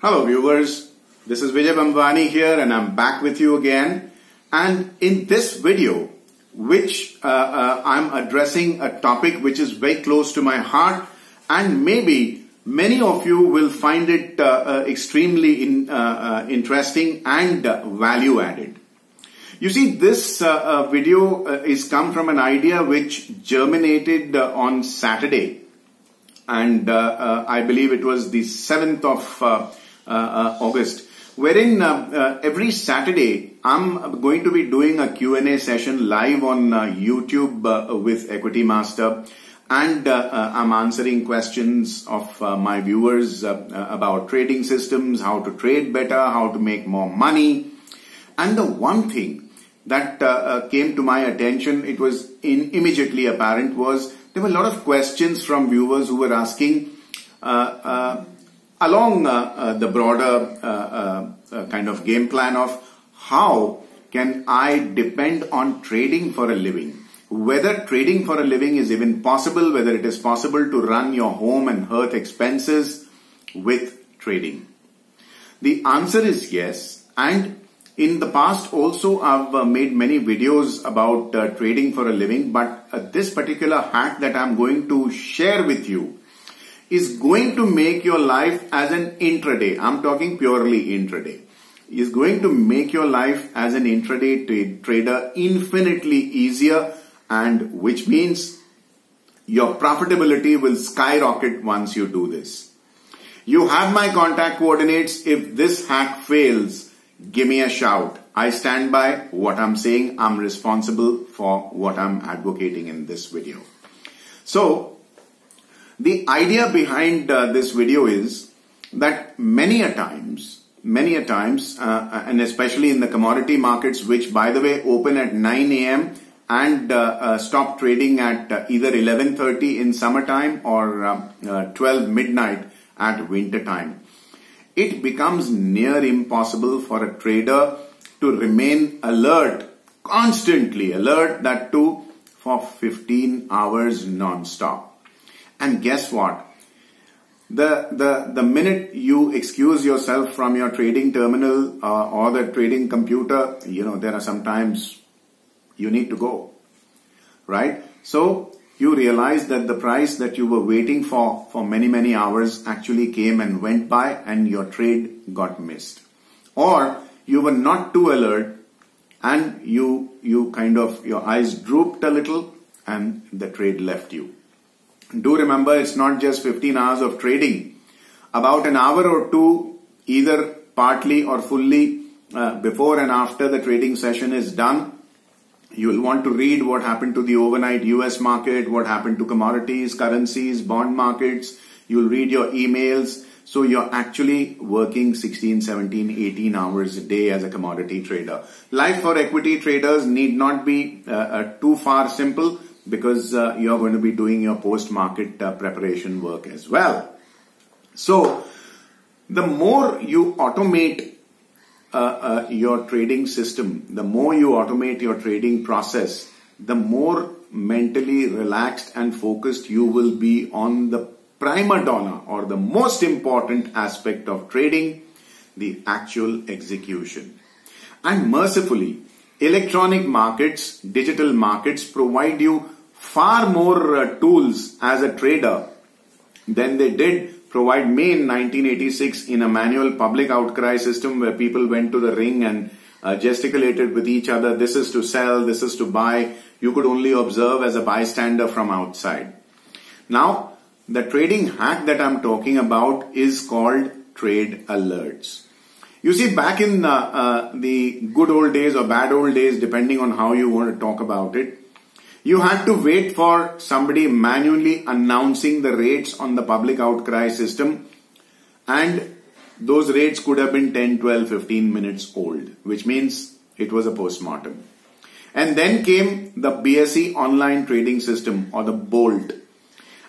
Hello viewers, this is Vijay Bhambwani here and I'm back with you again. And in this video, which I'm addressing a topic which is very close to my heart, and maybe many of you will find it extremely interesting and value added. You see, this video is come from an idea which germinated on Saturday, and I believe it was the 7th of August, wherein every Saturday I'm going to be doing a Q&A session live on YouTube with Equity Master, and I'm answering questions of my viewers about trading systems, how to trade better, how to make more money. And the one thing that came to my attention, it was immediately apparent, was there were a lot of questions from viewers who were asking along the broader kind of game plan of how can I depend on trading for a living, whether trading for a living is even possible, whether it is possible to run your home and hearth expenses with trading. The answer is yes, and in the past also I've made many videos about trading for a living, but this particular hack that I'm going to share with you is going to make your life as an intraday. I'm talking purely intraday. Is going to make your life as an intraday trader infinitely easier, and which means your profitability will skyrocket once you do this. You have my contact coordinates. If this hack fails, give me a shout. I stand by what I'm saying. I'm responsible for what I'm advocating in this video. So, the idea behind this video is that many a times, and especially in the commodity markets, which by the way open at 9 a.m. and stop trading at either 11:30 in summertime or 12 midnight at winter time, it becomes near impossible for a trader to remain alert, constantly alert, that too for 15 hours non-stop. And guess what? The minute you excuse yourself from your trading terminal or the trading computer, there are some times you need to go, right? So you realize that the price that you were waiting for many hours actually came and went by and your trade got missed. Or you were not too alert and you kind of, your eyes drooped a little and the trade left you. Do remember, it's not just 15 hours of trading. About an hour or two, either partly or fully, before and after the trading session is done, you will want to read what happened to the overnight US market, what happened to commodities, currencies, bond markets. You'll read your emails. So you're actually working 16, 17, 18 hours a day as a commodity trader. Life for equity traders need not be too far simple, because you're going to be doing your post-market preparation work as well. So the more you automate your trading system, the more you automate your trading process, the more mentally relaxed and focused you will be on the prima donna, or the most important aspect of trading, the actual execution. And mercifully, electronic markets, digital markets provide you far more tools as a trader than they did provide me in 1986 in a manual public outcry system where people went to the ring and gesticulated with each other. This is to sell, this is to buy. You could only observe as a bystander from outside. Now, the trading hack that I'm talking about is called trade alerts. You see, back in the good old days or bad old days, depending on how you want to talk about it, you had to wait for somebody manually announcing the rates on the public outcry system, and those rates could have been 10, 12, 15 minutes old, which means it was a post-mortem. And then came the BSE online trading system, or the BOLT,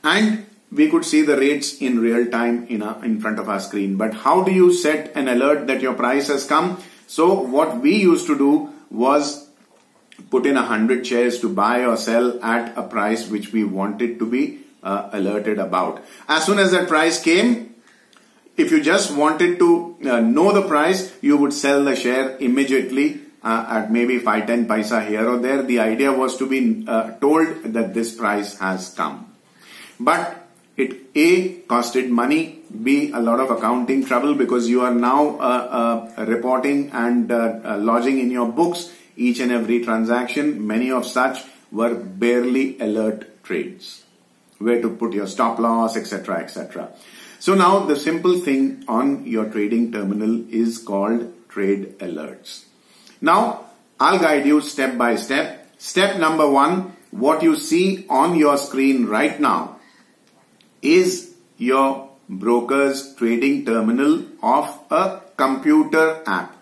and we could see the rates in real time in front of our screen. But how do you set an alert that your price has come? So what we used to do was put in 100 shares to buy or sell at a price which we wanted to be alerted about. As soon as that price came, if you just wanted to know the price, you would sell the share immediately at maybe 5-10 paisa here or there. The idea was to be told that this price has come. But it A, costed money, B, a lot of accounting trouble, because you are now reporting and lodging in your books each and every transaction. Many of such were barely alert trades, where to put your stop loss, etc., etc. So now the simple thing on your trading terminal is called trade alerts. Now I'll guide you step by step. Step number 1, what you see on your screen right now is your broker's trading terminal of a computer app.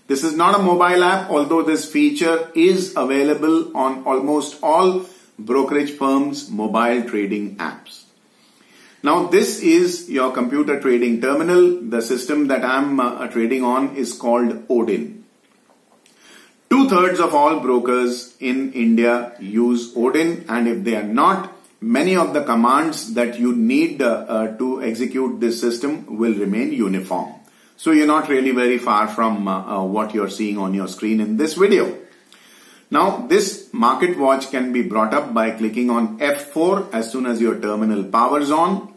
This is not a mobile app, although this feature is available on almost all brokerage firms' mobile trading apps. Now this is your computer trading terminal. The system that I'm trading on is called Odin. 2/3 of all brokers in India use Odin, and if they are not, many of the commands that you need to execute this system will remain uniform. So you're not really very far from what you're seeing on your screen in this video. Now this market watch can be brought up by clicking on F4 as soon as your terminal powers on.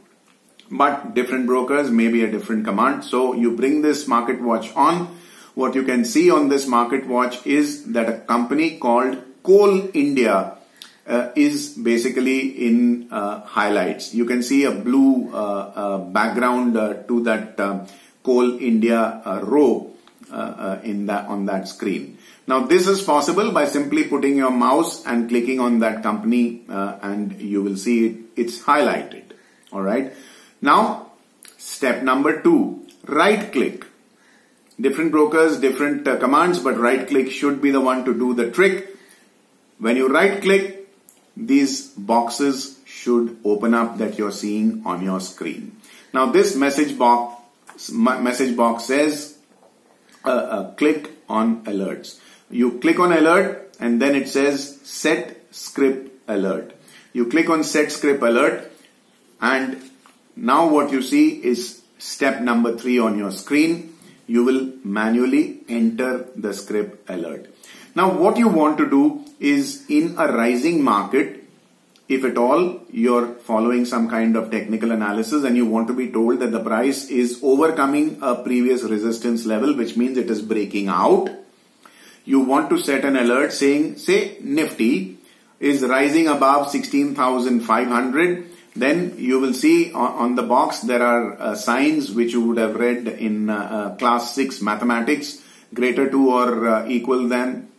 But different brokers may be a different command. So you bring this market watch on. What you can see on this market watch is that a company called Coal India is basically in highlights. You can see a blue background to that Coal India row on that screen. Now this is possible by simply putting your mouse and clicking on that company and you will see it's highlighted. Alright. Now step number 2, right click. Different brokers, different commands, but right click should be the one to do the trick. When you right click, these boxes should open up that you're seeing on your screen. Now this message box says click on alerts. You click on alert and then it says set script alert. You click on set script alert and now what you see is step number 3 on your screen. You will manually enter the script alert. Now what you want to do is, in a rising market, if at all you're following some kind of technical analysis and you want to be told that the price is overcoming a previous resistance level, which means it is breaking out, you want to set an alert saying, say Nifty is rising above 16,500. Then you will see on the box there are signs which you would have read in class 6 mathematics: greater to or equal than,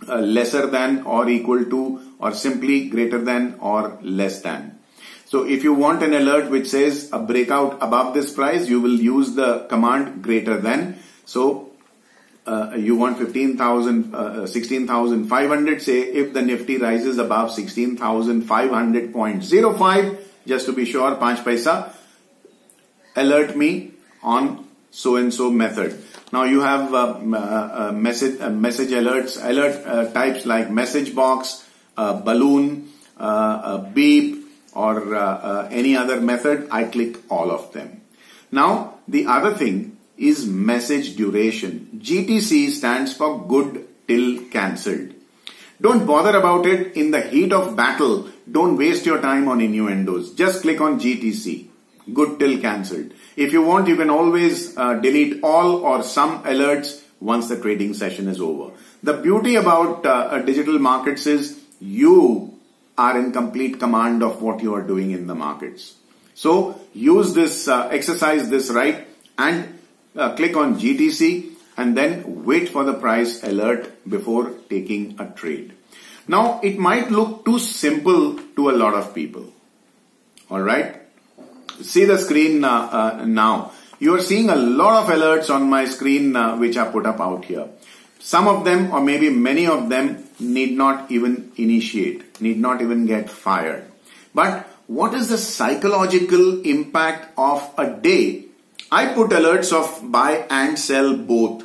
lesser than or equal to, or simply greater than or less than. So if you want an alert which says a breakout above this price, you will use the command greater than. So you want 16,500. Say if the Nifty rises above 16,500.05, just to be sure, 5 paisa, alert me on so and so method. Now you have message alerts, alert types like message box, balloon, beep, or any other method. I click all of them. Now the other thing is message duration. GTC stands for good till cancelled. Don't bother about it in the heat of battle. Don't waste your time on innuendos. Just click on GTC, good till cancelled. If you want, you can always delete all or some alerts once the trading session is over. The beauty about digital markets is you are in complete command of what you are doing in the markets. So use this, exercise this right, and click on GTC and then wait for the price alert before taking a trade. Now it might look too simple to a lot of people. Alright. See the screen now. You are seeing a lot of alerts on my screen which are put up out here. Some of them, or maybe many of them, need not even initiate, need not even get fired. But what is the psychological impact of a day? I put alerts of buy and sell both.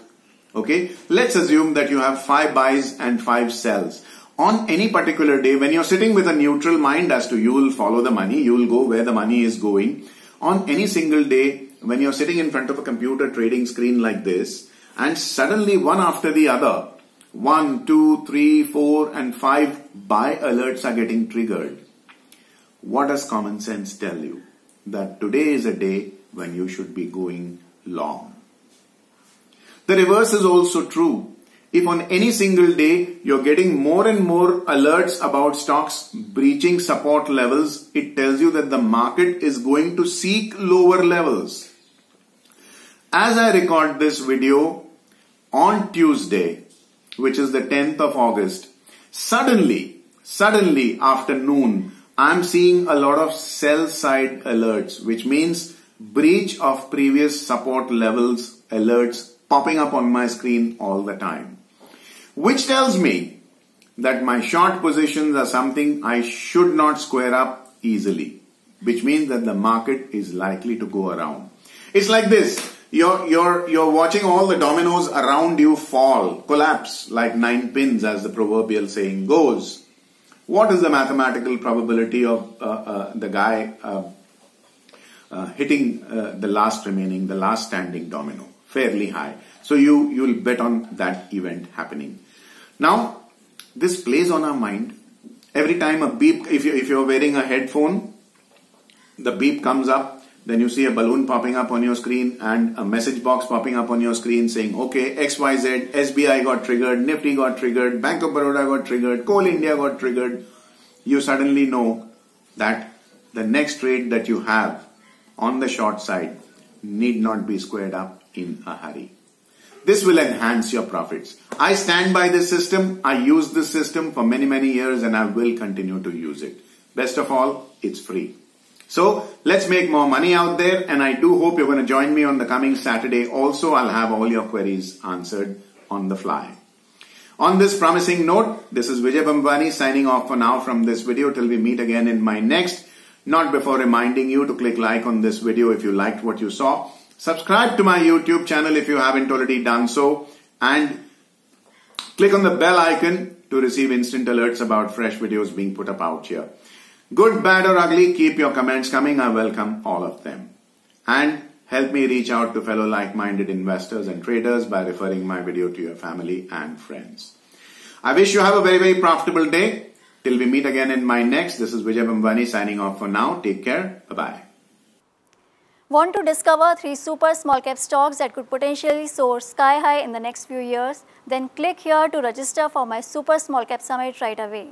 Okay, let's assume that you have 5 buys and 5 sells. On any particular day, when you're sitting with a neutral mind as to you will follow the money, you will go where the money is going. On any single day, when you're sitting in front of a computer trading screen like this, and suddenly one after the other, 1, 2, 3, 4 and 5 buy alerts are getting triggered. What does common sense tell you? That today is a day when you should be going long. The reverse is also true. If on any single day you're getting more and more alerts about stocks breaching support levels, it tells you that the market is going to seek lower levels. As I record this video on Tuesday, which is the 10th of August, suddenly after noon, I'm seeing a lot of sell side alerts, which means breach of previous support levels alerts popping up on my screen all the time, which tells me that my short positions are something I should not square up easily, which means that the market is likely to go around. It's like this. You're watching all the dominoes around you fall, collapse like 9 pins, as the proverbial saying goes. What is the mathematical probability of the guy hitting the last standing domino? Fairly high. So you'll bet on that event happening. Now, this plays on our mind. Every time a beep, if you're wearing a headphone, the beep comes up. Then you see a balloon popping up on your screen and a message box popping up on your screen saying, okay, XYZ, SBI got triggered, Nifty got triggered, Bank of Baroda got triggered, Coal India got triggered. You suddenly know that the next trade that you have on the short side need not be squared up in a hurry. This will enhance your profits. I stand by this system. I use this system for many years and I will continue to use it. Best of all, it's free. So let's make more money out there, and I do hope you're going to join me on the coming Saturday. Also, I'll have all your queries answered on the fly. On this promising note, this is Vijay Bhambwani signing off for now from this video till we meet again in my next. Not before reminding you to click like on this video if you liked what you saw. Subscribe to my YouTube channel if you haven't already done so, and click on the bell icon to receive instant alerts about fresh videos being put up out here. Good, bad or ugly, keep your comments coming. I welcome all of them. And help me reach out to fellow like-minded investors and traders by referring my video to your family and friends. I wish you have a very profitable day. Till we meet again in my next, this is Vijay Bhambwani signing off for now. Take care. Bye-bye. Want to discover 3 super small cap stocks that could potentially soar sky high in the next few years? Then click here to register for my Super Small Cap Summit right away.